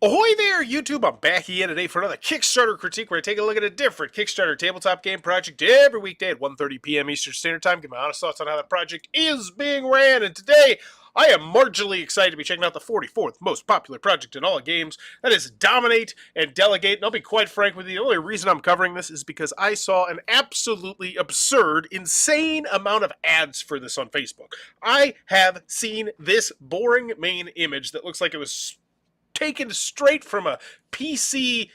Ahoy there, YouTube! I'm back here today for another Kickstarter critique where I take a look at a different Kickstarter tabletop game project every weekday at 1:30 p.m. Eastern Standard Time. Give my honest thoughts on how that project is being ran. And today, I am marginally excited to be checking out the 44th most popular project in all games. That is Dominate and Delegate. And I'll be quite frank with you, the only reason I'm covering this is because I saw an absolutely absurd, insane amount of ads for this on Facebook. I have seen this boring main image that looks like it was taken straight from a PC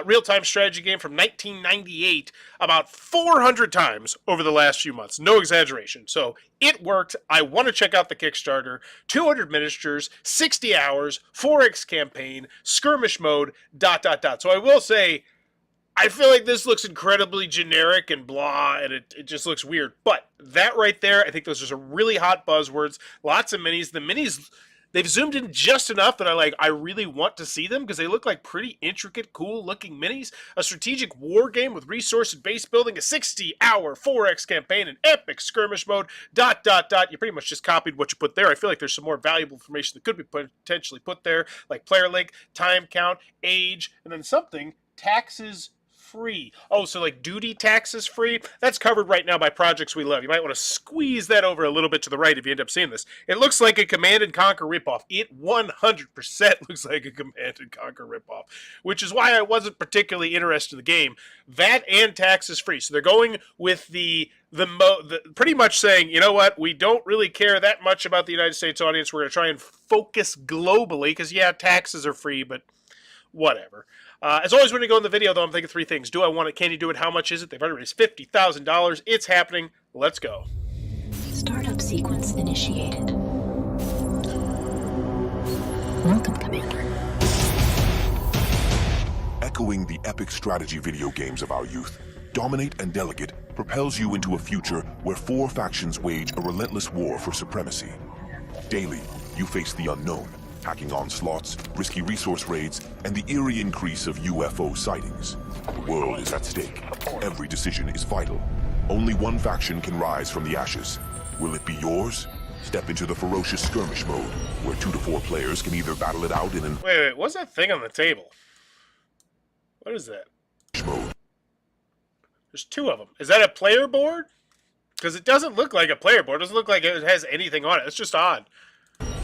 real-time strategy game from 1998 about 400 times over the last few months. No exaggeration. So it worked. I want to check out the Kickstarter. 200 miniatures, 60 hours, 4X campaign, skirmish mode, ... So I will say, I feel like this looks incredibly generic and blah, and it just looks weird. But that right there, I think those are some really hot buzzwords. Lots of minis. The minis, they've zoomed in just enough that I really want to see them because they look like pretty intricate, cool-looking minis. A strategic war game with resource and base building, a 60-hour 4X campaign, an epic skirmish mode, ... You pretty much just copied what you put there. I feel like there's some more valuable information that could be potentially put there, like player link, time count, age, and then something, taxes free. Oh, so like duty taxes free? That's covered right now by projects we love. You might want to squeeze that over a little bit to the right if you end up seeing this. It looks like a Command & Conquer ripoff. It 100% looks like a Command & Conquer ripoff, which is why I wasn't particularly interested in the game. VAT and taxes free. So they're going with the pretty much saying, you know what, we don't really care that much about the United States audience. We're going to try and focus globally because, yeah, taxes are free, but whatever. As always, when you go in the video, though, I'm thinking three things. Do I want it? Can you do it? How much is it? They've already raised $50,000. It's happening. Let's go. Startup sequence initiated. Welcome, Commander. Echoing the epic strategy video games of our youth, Dominate and Delegate propels you into a future where four factions wage a relentless war for supremacy. Daily, you face the unknown. Hacking onslaughts, risky resource raids, and the eerie increase of UFO sightings. The world is at stake. Every decision is vital. Only one faction can rise from the ashes. Will it be yours? Step into the ferocious skirmish mode, where 2 to 4 players can either battle it out in an... Wait, what's that thing on the table? What is that? Mode. There's 2 of them. Is that a player board? Because it doesn't look like a player board. It doesn't look like it has anything on it. It's just odd.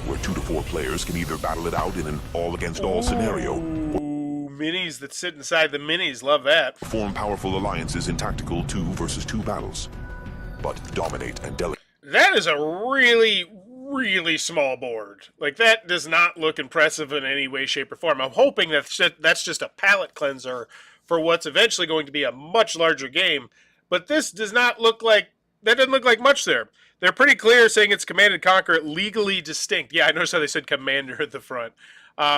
Where 2 to 4 players can either battle it out in an all-against-all scenario. Ooh, minis that sit inside the minis. Love that. Form powerful alliances in tactical 2 versus 2 battles. But Dominate and Delegate. That is a really, really small board. Like, that does not look impressive in any way, shape, or form. I'm hoping that's just a palate cleanser for what's eventually going to be a much larger game. But this does not look like... That doesn't look like much there. They're pretty clear saying it's Command & Conquer, legally distinct. Yeah, I noticed how they said Commander at the front,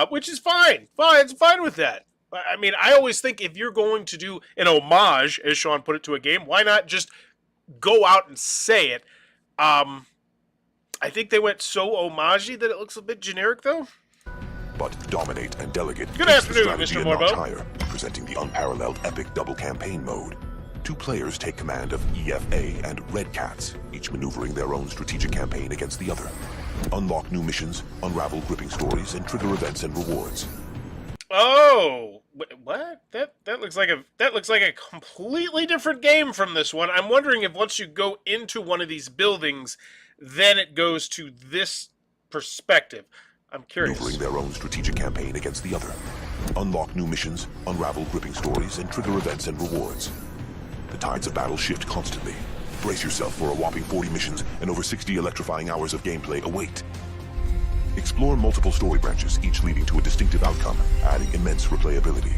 which is fine. It's fine with that. I mean, I always think if you're going to do an homage, as Sean put it, to a game, why not just go out and say it? I think they went so homagey that it looks a bit generic, though. But Dominate and Delegate. Good afternoon, Mr. Morbo. Higher, presenting the unparalleled epic double campaign mode. 2 players take command of EFA and Red Cats, each maneuvering their own strategic campaign against the other. Unlock new missions, unravel gripping stories, and trigger events and rewards. Oh, what? That looks like a completely different game from this one. I'm wondering if once you go into one of these buildings, then it goes to this perspective. I'm curious. Maneuvering their own strategic campaign against the other. Unlock new missions, unravel gripping stories, and trigger events and rewards. The tides of battle shift constantly. Brace yourself for a whopping 40 missions and over 60 electrifying hours of gameplay await. Explore multiple story branches, each leading to a distinctive outcome, adding immense replayability.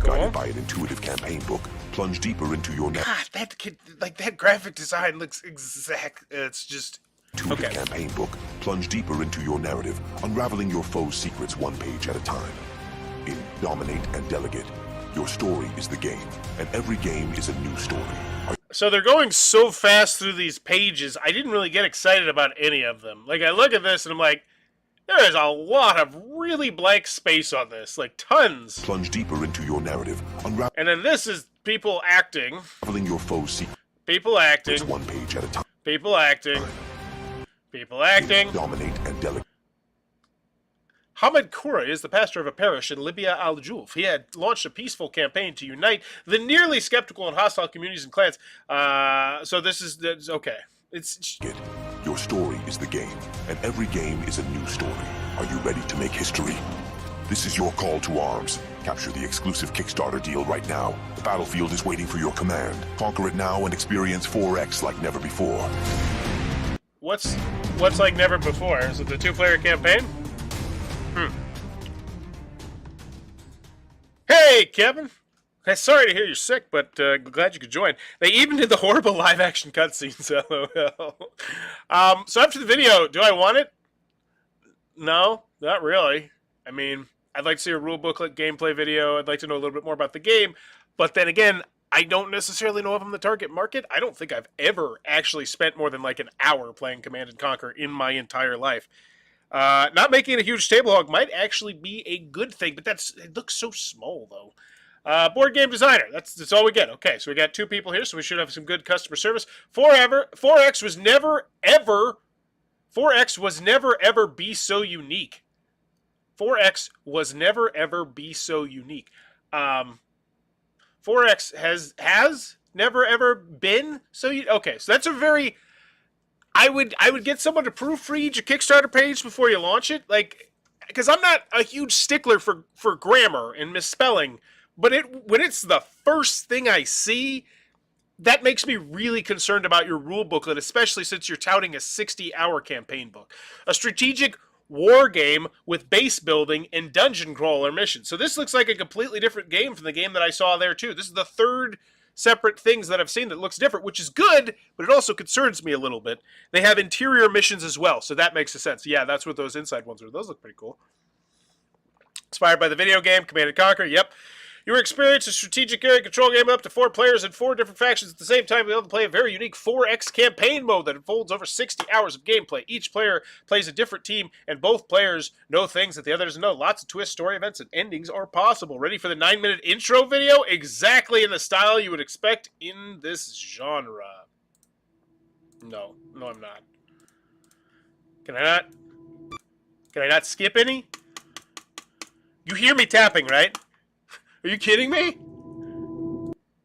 Cool. Guided by an intuitive campaign book, plunge deeper into your God, that graphic design looks exact. It's just... Intuitive campaign book, plunge deeper into your narrative, unraveling your foe's secrets one page at a time. In Dominate and Delegate, your story is the game, and every game is a new story. So they're going so fast through these pages, I didn't really get excited about any of them. Like, I look at this and I'm like, there is a lot of really blank space on this, like tons. Plunge deeper into your narrative, and then this is people acting. Unraveling your foe's secrets. People acting. One page at a time. People acting. People acting. Dominate and Delegate. Hamid Koura is the pastor of a parish in Libya al-Juf. He had launched a peaceful campaign to unite the nearly skeptical and hostile communities and clans. So this is okay. It's Your story is the game, and every game is a new story. Are you ready to make history? This is your call to arms. Capture the exclusive Kickstarter deal right now. The battlefield is waiting for your command. Conquer it now and experience 4X like never before. What's like never before? Is it the 2-player campaign? Hey, Kevin. Hey, sorry to hear you're sick, but glad you could join. They even did the horrible live-action cutscenes, LOL. So after the video, do I want it? No, not really. I mean, I'd like to see a rule booklet gameplay video. I'd like to know a little bit more about the game. But then again, I don't necessarily know if I'm the target market. I don't think I've ever actually spent more than like an hour playing Command & Conquer in my entire life. Not making it a huge table hog might actually be a good thing, but it looks so small, though. Board game designer, that's all we get. Okay, so we got 2 people here, so we should have some good customer service. 4X was never, ever be so unique. 4X was never, ever be so unique. 4X has never, ever been so unique. Okay, so that's a very... I would get someone to proofread your Kickstarter page before you launch it, like, because I'm not a huge stickler for grammar and misspelling, but when it's the first thing I see, that makes me really concerned about your rule booklet, especially since you're touting a 60-hour campaign book, a strategic war game with base building and dungeon crawler missions. So this looks like a completely different game from the game that I saw there too. This is the 3rd separate things that I've seen that looks different, which is good, but it also concerns me a little bit. They have interior missions as well, so that makes sense. Yeah, that's what those inside ones are. Those look pretty cool. Inspired by the video game Command & Conquer, yep. You will experience a strategic area control game up to 4 players in 4 different factions at the same time. You'll be able to play a very unique 4X campaign mode that unfolds over 60 hours of gameplay. Each player plays a different team, and both players know things that the other doesn't know. Lots of twists, story events, and endings are possible. Ready for the 9-minute intro video? Exactly in the style you would expect in this genre. No, I'm not. Can I not skip any? You hear me tapping, right? Are you kidding me?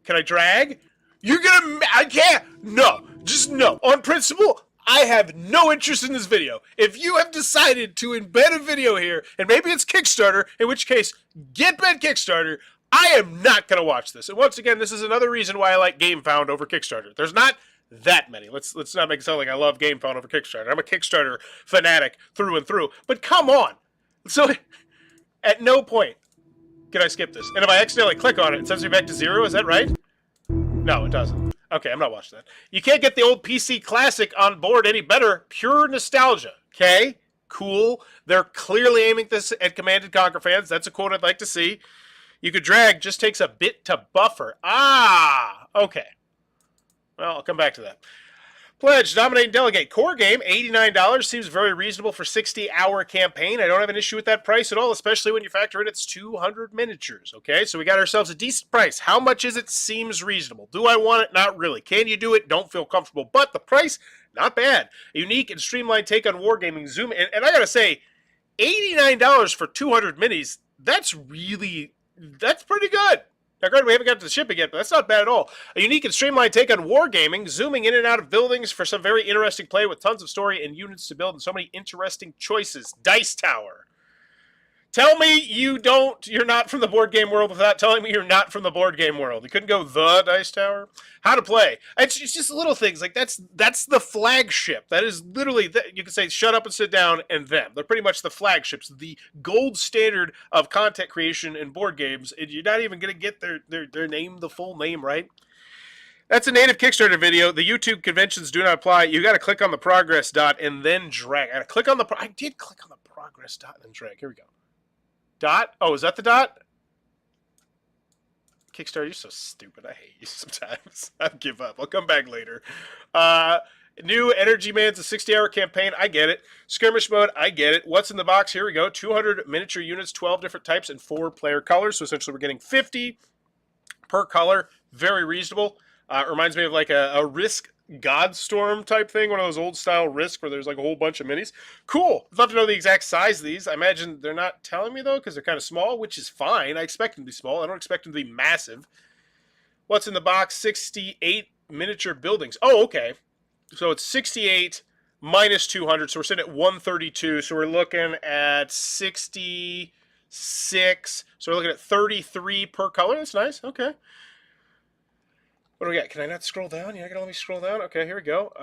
Can I drag? I can't. No, just no. On principle, I have no interest in this video. If you have decided to embed a video here, and maybe it's Kickstarter, in which case, get bed Kickstarter, I am not going to watch this. And once again, this is another reason why I like GameFound over Kickstarter. There's not that many. Let's not make it sound like I love GameFound over Kickstarter. I'm a Kickstarter fanatic through and through. But come on. So, at no point can I skip this? And if I accidentally click on it, it sends me back to 0. Is that right? No, it doesn't. Okay, I'm not watching that. You can't get the old PC Classic on board any better. Pure nostalgia. Okay? Cool. They're clearly aiming this at Command & Conquer fans. That's a quote I'd like to see. You could drag, just takes a bit to buffer. Ah! Okay. Well, I'll come back to that. Pledge, Dominate and Delegate. Core game, $89. Seems very reasonable for 60-hour campaign. I don't have an issue with that price at all, especially when you factor in it's 200 miniatures. Okay, so we got ourselves a decent price. How much is it? Seems reasonable. Do I want it? Not really. Can you do it? Don't feel comfortable. But the price, not bad. A unique and streamlined take on wargaming. Zoom, and I gotta say, $89 for 200 minis, that's pretty good. Now, granted, we haven't got to the shipping yet, but that's not bad at all. A unique and streamlined take on wargaming, zooming in and out of buildings for some very interesting play with tons of story and units to build and so many interesting choices. Dice Tower. Tell me you're not from the board game world without telling me you're not from the board game world. You couldn't go the Dice Tower? How to play. It's just little things. Like, that's the flagship. That is literally, you could say shut up and sit down and them. They're pretty much the flagships, the gold standard of content creation in board games. And you're not even going to get their name, the full name, right? That's a native Kickstarter video. The YouTube conventions do not apply. You got to click on the progress dot and then drag. I did click on the progress dot and then drag. Here we go. Dot? Oh, is that the dot? Kickstarter, you're so stupid. I hate you sometimes. I give up. I'll come back later. New Energy Man's a 60-hour campaign. I get it. Skirmish Mode. I get it. What's in the box? Here we go. 200 miniature units, 12 different types, and 4 player colors. So essentially we're getting 50 per color. Very reasonable. Reminds me of like a Risk Godstorm type thing, one of those old style Risk where there's like a whole bunch of minis. Cool. I'd love to know the exact size of these. I imagine they're not telling me though because they're kind of small, which is fine. I expect them to be small. I don't expect them to be massive. What's in the box? 68 miniature buildings. Oh, okay. So it's 68 minus 200. So we're sitting at 132. So we're looking at 66. So we're looking at 33 per color. That's nice. Okay. What do we got? Can I not scroll down? You're not going to let me scroll down? Okay, here we go.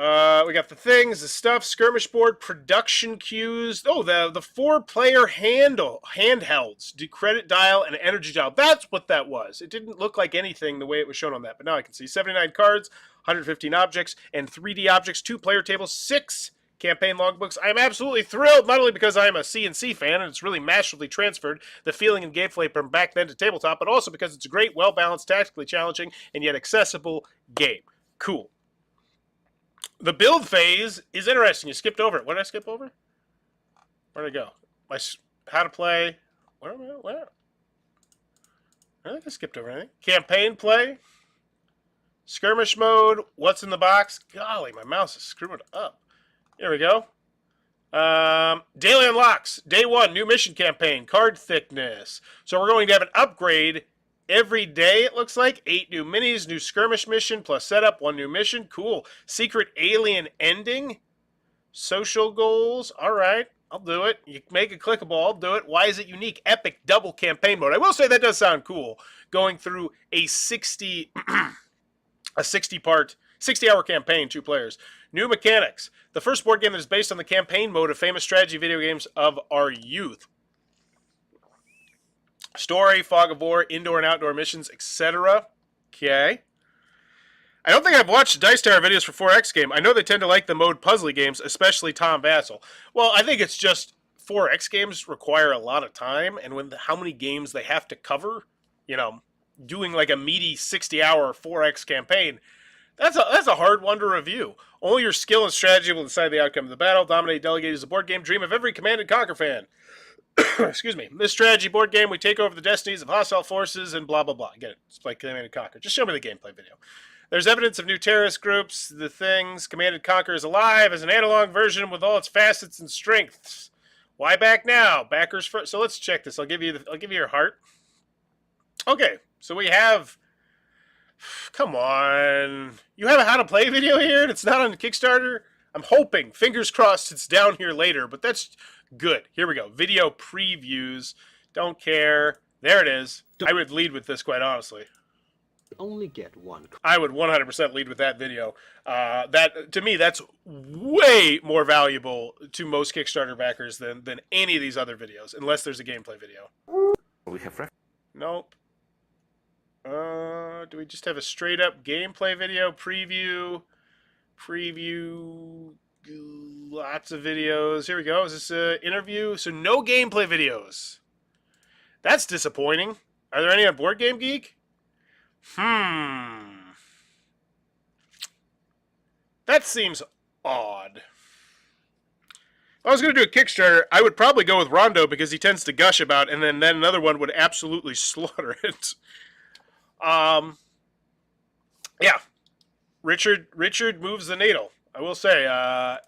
We got the things, the stuff, skirmish board, production cues. Oh, the 4-player handhelds. Credit dial and energy dial. That's what that was. It didn't look like anything the way it was shown on that, but now I can see 79 cards, 115 objects, and 3D objects, 2-player tables, 6 campaign logbooks. I am absolutely thrilled, not only because I am a C&C fan and it's really masterfully transferred the feeling and gameplay from back then to tabletop, but also because it's a great, well-balanced, tactically challenging, and yet accessible game. Cool. The build phase is interesting. You skipped over it. What did I skip over? Where'd I go? How to play. Where? I think I skipped over anything. Campaign play. Skirmish mode. What's in the box? Golly, my mouse is screwing up. Here we go. Daily unlocks. Day 1, new mission campaign. Card thickness. So we're going to have an upgrade every day, it looks like. 8 new minis, new skirmish mission, plus setup, 1 new mission. Cool. Secret alien ending. Social goals. All right. I'll do it. You make it clickable. I'll do it. Why is it unique? Epic double campaign mode. I will say that does sound cool. Going through a 60-hour campaign, 2 players. New mechanics. The first board game that is based on the campaign mode of famous strategy video games of our youth. Story, fog of war, indoor and outdoor missions, etc. Okay. I don't think I've watched Dice Tower videos for 4X game. I know they tend to like the mode puzzly games, especially Tom Vassell. Well, I think it's just 4X games require a lot of time, and how many games they have to cover, doing like a meaty 60-hour 4X campaign, that's a hard one to review. Only your skill and strategy will decide the outcome of the battle. Dominate Delegate is a board game dream of every Command & Conquer fan. Excuse me. This strategy board game, we take over the destinies of hostile forces and blah, blah, blah. Get it? It's like Command & Conquer. Just show me the gameplay video. There's evidence of new terrorist groups, the things. Command & Conquer is alive as an analog version with all its facets and strengths. Why back now? Backers first. So let's check this. I'll give you your heart. Okay, so we have... Come on. You have a how to play video here and it's not on Kickstarter? I'm hoping, fingers crossed, it's down here later, but that's good. Here we go. Video previews. Don't care. There it is. I would lead with this, quite honestly. Only get one. I would 100% lead with that video. To me, that's way more valuable to most Kickstarter backers than any of these other videos, unless there's a gameplay video. We have Nope. Do we just have a straight up gameplay video? Preview, lots of videos. Here we go. Is this an interview? So no gameplay videos. That's disappointing. Are there any on Board Game Geek? That seems odd. If I was going to do a Kickstarter, I would probably go with Rondo because he tends to gush about, and then another one would absolutely slaughter it. Yeah, Richard moves the needle. I will say,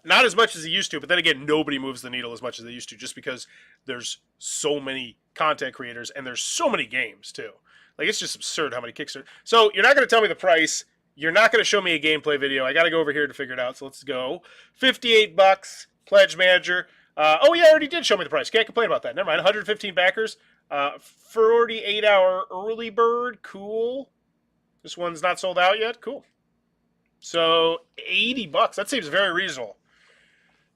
not as much as he used to, but then again, nobody moves the needle as much as they used to, just because there's so many content creators and there's so many games too. Like, it's just absurd how many Kickstarter. So you're not going to tell me the price. You're not going to show me a gameplay video. I got to go over here to figure it out. So let's go. $58. Pledge manager. Oh yeah, I already did show me the price. Can't complain about that. Never mind. 115 backers. 48-hour early bird. Cool. This one's not sold out yet. Cool. So $80. That seems very reasonable.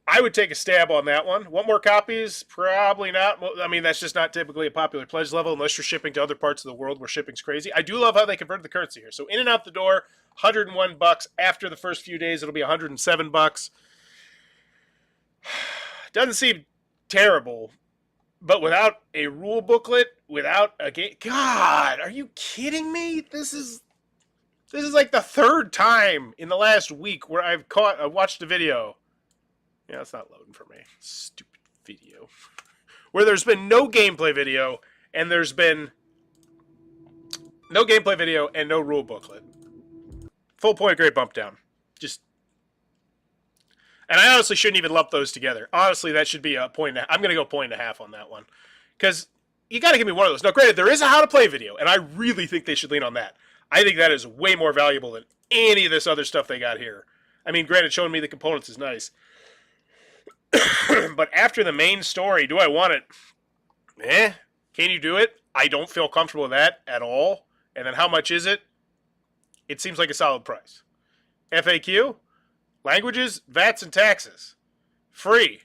I would take a stab on that one. Want more copies? Probably not. I mean, that's just not typically a popular pledge level unless you're shipping to other parts of the world where shipping's crazy. I do love how they converted the currency here. So in and out the door, $101. After the first few days, it'll be $107. Doesn't seem terrible, but without a rule booklet, without a game, God, are you kidding me? This is like the third time in the last week where I've watched a video. Yeah, it's not loading for me. Stupid video. Where there's been no gameplay video, and there's been no gameplay video and no rule booklet. Full point, great bump down. Just And I honestly shouldn't even lump those together. Honestly, that should be a point. I'm going to go 1.5 on that one. Because you got to give me one of those. Now, granted, there is a how to play video, and I really think they should lean on that. I think that is way more valuable than any of this other stuff they got here. I mean, granted, showing me the components is nice. But after the main story, do I want it? Can you do it? I don't feel comfortable with that at all. And then how much is it? It seems like a solid price. FAQ? Languages, VATs, and taxes. Free.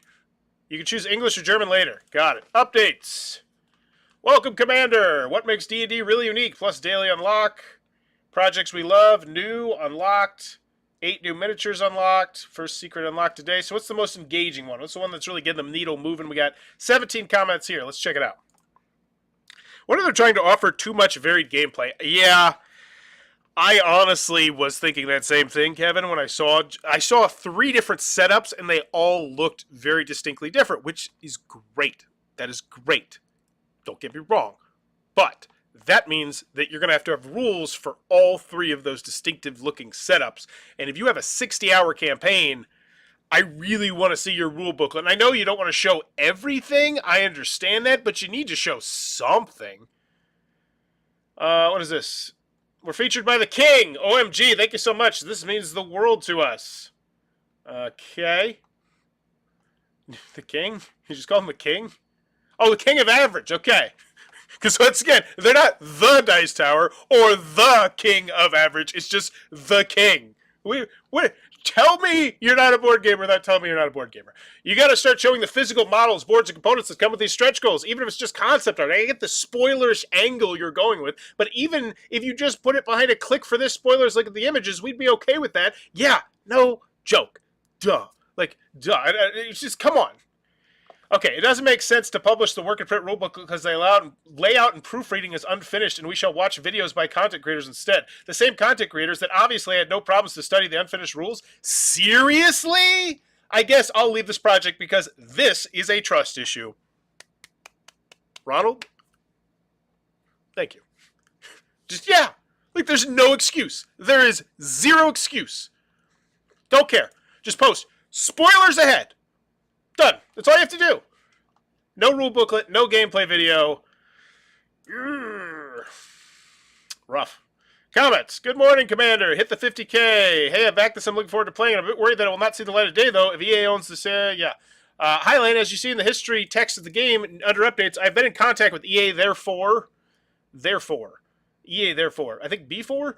You can choose English or German later. Got it. Updates. Welcome, Commander. What makes D&D really unique? Plus daily unlock. Projects we love. New. Unlocked. 8 new miniatures unlocked. First secret unlocked today. So what's the most engaging one? What's the one that's really getting the needle moving? We got 17 comments here. Let's check it out. What are they trying to offer? Too much varied gameplay. Yeah. I honestly was thinking that same thing, Kevin, when I saw 3 different setups, and they all looked very distinctly different, which is great. That is great. Don't get me wrong. But that means that you're going to have rules for all 3 of those distinctive-looking setups. And if you have a 60-hour campaign, I really want to see your rule booklet. And I know you don't want to show everything. I understand that, but you need to show something. What is this? We're featured by the King. OMG, thank you so much. This means the world to us. Okay. The King? You just call him the King? Oh, the King of Average. Okay. Because once again, they're not the Dice Tower or the King of Average. It's just the King. Tell me you're not a board gamer without telling me you're not a board gamer. You got to start showing the physical models, boards, and components that come with these stretch goals, even if it's just concept art. I get the spoilerish angle you're going with, but even if you just put it behind a click for this spoilers, look at the images, we'd be okay with that. Yeah, no joke. Duh. Like, duh. It's just, come on. Okay, it doesn't make sense to publish the work and print rulebook because they allow layout and proofreading is unfinished, and we shall watch videos by content creators instead. The same content creators that obviously had no problems to study the unfinished rules. Seriously? I guess I'll leave this project because this is a trust issue. Ronald? Thank you. Just, yeah. Like, there's no excuse. There is zero excuse. Don't care. Just post spoilers ahead. Done. That's all you have to do. No rule booklet, no gameplay video. Rough. Comments. Good morning, Commander. Hit the 50K. Hey, I'm back this. I'm looking forward to playing. I'm a bit worried that I will not see the light of day, though. If EA owns this, yeah. Hi, Lane. As you see in the history text of the game, under updates, I've been in contact with EA, therefore, I think B4,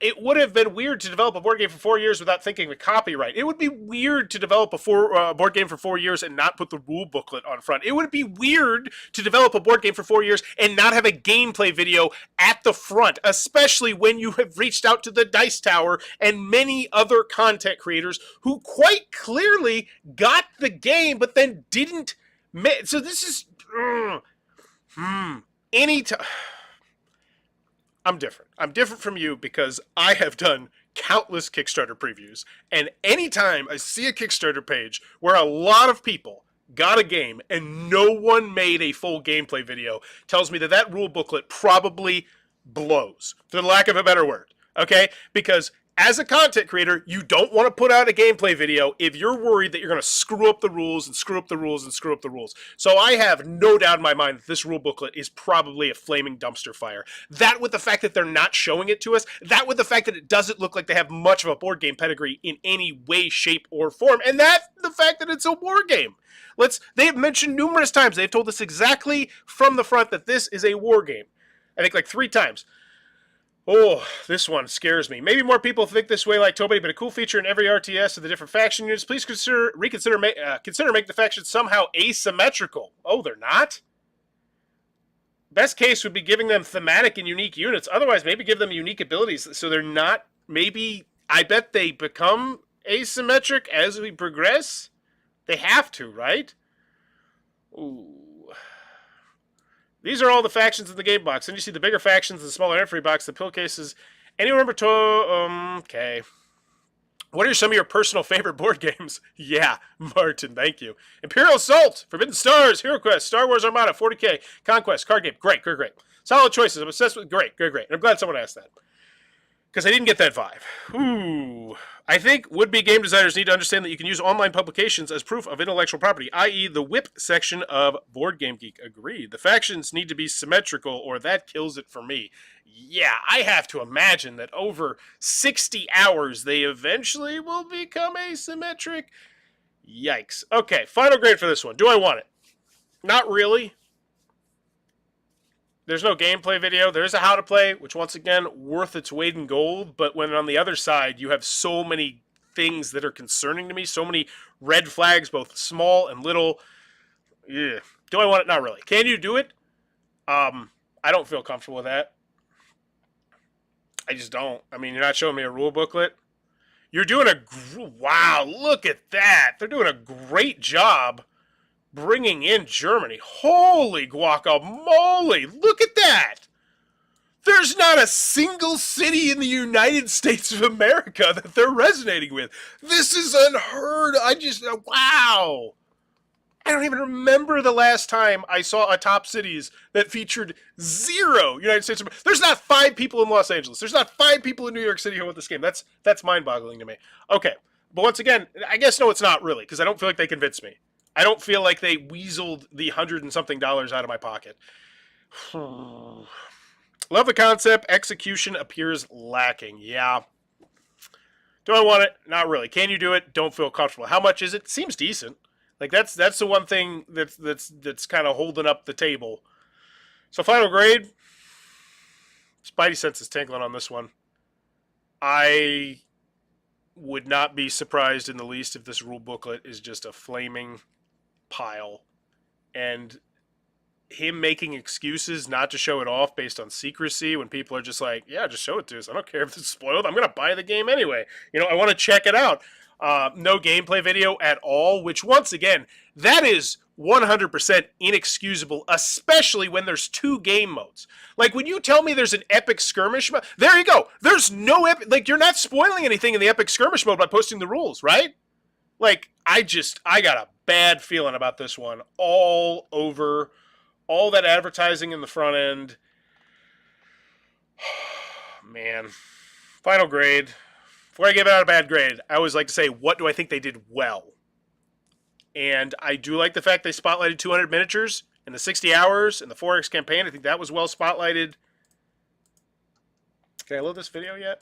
it would have been weird to develop a board game for 4 years without thinking of copyright. It would be weird to develop a board game for 4 years and not put the rule booklet on front. It would be weird to develop a board game for 4 years and not have a gameplay video at the front, especially when you have reached out to the Dice Tower and many other content creators who quite clearly got the game but then didn't. So this is... Anytime... I'm different. I'm different from you because I have done countless Kickstarter previews, and anytime I see a Kickstarter page where a lot of people got a game and no one made a full gameplay video, tells me that that rule booklet probably blows, for the lack of a better word, okay? Because as a content creator, you don't want to put out a gameplay video if you're worried that you're going to screw up the rules and screw up the rules and screw up the rules. So I have no doubt in my mind that this rule booklet is probably a flaming dumpster fire. That with the fact that they're not showing it to us, that with the fact that it doesn't look like they have much of a board game pedigree in any way, shape, or form, and that the fact that it's a war game. They've mentioned numerous times, they've told us exactly from the front that this is a war game. I think like 3 times. Oh, this one scares me. Maybe more people think this way like Toby, but a cool feature in every RTS of the different faction units. Please consider make the factions somehow asymmetrical. Oh, they're not? Best case would be giving them thematic and unique units. Otherwise, maybe give them unique abilities so they're not... Maybe... I bet they become asymmetric as we progress? They have to, right? Ooh... These are all the factions in the game box. Then you see the bigger factions in the smaller entry box, the pill cases. Anyone remember okay. What are some of your personal favorite board games? Yeah, Martin, thank you. Imperial Assault, Forbidden Stars, Hero Quest, Star Wars Armada, 40K, Conquest, card game. Great. Solid choices. I'm obsessed with... Great. And I'm glad someone asked that. Because I didn't get that vibe. Ooh. I think would-be game designers need to understand that you can use online publications as proof of intellectual property, i.e. the whip section of Board Game Geek. Agreed. The factions need to be symmetrical or that kills it for me. Yeah, I have to imagine that over 60 hours they eventually will become asymmetric. Yikes. Okay, final grade for this one. Do I want it? Not really. There's no gameplay video. There is a how to play, which once again, worth its weight in gold. But when on the other side, you have so many things that are concerning to me, so many red flags, both small and little. Yeah. Do I want it? Not really. Can you do it? I don't feel comfortable with that. I just don't. I mean, you're not showing me a rule booklet. You're doing wow, look at that. They're doing a great job bringing in Germany. Holy guacamole, look at that. There's not a single city in the United States of America that they're resonating with. This is unheard. Wow. I don't even remember the last time I saw a top cities that featured 0 United States. There's not 5 people in Los Angeles. There's not 5 people in New York City who want this game. That's mind-boggling to me. Okay, but once again, I guess no, it's not really, because I don't feel like they convinced me. I don't feel like they weaseled the $100 and something out of my pocket. Love the concept. Execution appears lacking. Yeah. Do I want it? Not really. Can you do it? Don't feel comfortable. How much is it? Seems decent. Like that's the one thing that's kind of holding up the table. So final grade. Spidey sense is tingling on this one. I would not be surprised in the least if this rule booklet is just a flaming pile, and him making excuses not to show it off based on secrecy when people are just like, yeah, just show it to us. I don't care if it's spoiled. I'm going to buy the game anyway. I want to check it out. No gameplay video at all, which once again, that is 100% inexcusable, especially when there's 2 game modes. Like when you tell me there's an epic skirmish mode, there you go. There's no epic, like you're not spoiling anything in the epic skirmish mode by posting the rules, right? Like I got a bad feeling about this one all over, all that advertising in the front end. Man, final grade. Before I give it out a bad grade, I always like to say, what do I think they did well? And I do like the fact they spotlighted 200 miniatures in the 60 hours in the 4X campaign. I think that was well spotlighted. Can I load this video yet?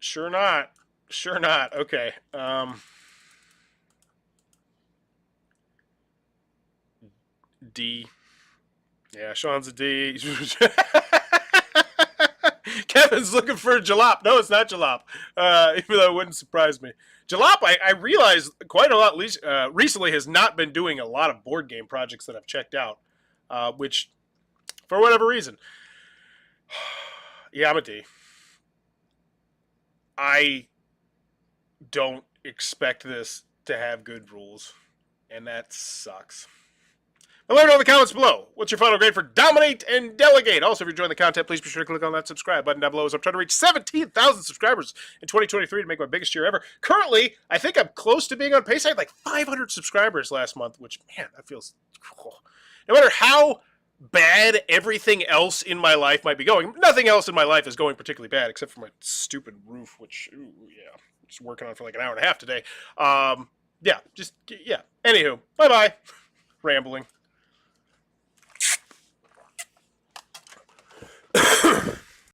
Sure not. Sure not. Okay. D. Yeah, Sean's a D. Kevin's looking for a jalop. No, it's not jalop. Even though it wouldn't surprise me. Jalop, I realized quite a lot recently has not been doing a lot of board game projects that I've checked out, which, for whatever reason, yeah, I'm a D. I don't expect this to have good rules, and that sucks. But let me know in the comments below. What's your final grade for Dominate and Delegate? Also, if you're enjoying the content, please be sure to click on that subscribe button down below as I'm trying to reach 17,000 subscribers in 2023 to make my biggest year ever. Currently, I think I'm close to being on pace. I had like 500 subscribers last month, which, man, that feels cool. No matter how bad everything else in my life might be going, nothing else in my life is going particularly bad except for my stupid roof, which, ooh, yeah, I'm just working on for like an hour and a half today. Yeah. Anywho, bye-bye. Rambling.